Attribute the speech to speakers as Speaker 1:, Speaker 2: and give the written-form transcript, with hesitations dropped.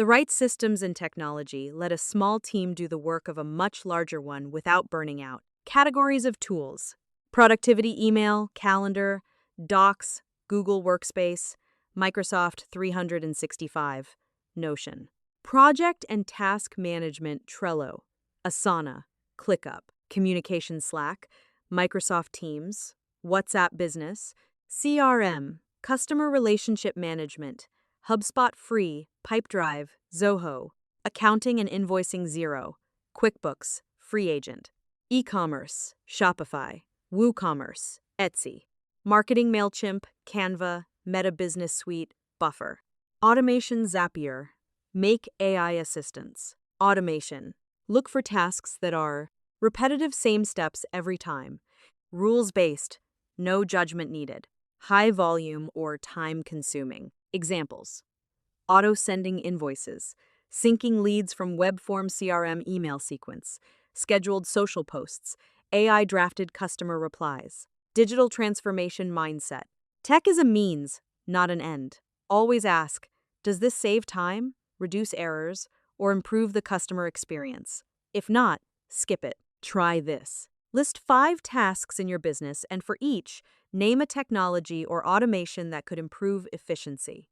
Speaker 1: The right systems and technology let a small team do the work of a much larger one without burning out. Categories of tools: productivity email, calendar, Docs, Google Workspace, Microsoft 365, Notion. Project and task management: Trello, Asana, ClickUp. Communication: Slack, Microsoft Teams, WhatsApp Business. CRM, customer relationship management: HubSpot Free, Pipedrive, Zoho. Accounting and invoicing: Xero, QuickBooks, FreeAgent. E-commerce: Shopify, WooCommerce, Etsy. Marketing: Mailchimp, Canva, Meta Business Suite, Buffer. Automation: Zapier. Make AI assistants. Automation: look for tasks that are repetitive, same steps every time. Rules-based, no judgment needed. High volume or time-consuming. Examples: auto-sending invoices, syncing leads from web form CRM email sequence, scheduled social posts, AI-drafted customer replies. Digital transformation mindset: tech is a means, not an end. Always ask, does this save time, reduce errors, or improve the customer experience? If not, skip it. Try this. List 5 tasks in your business, and for each, name a technology or automation that could improve efficiency.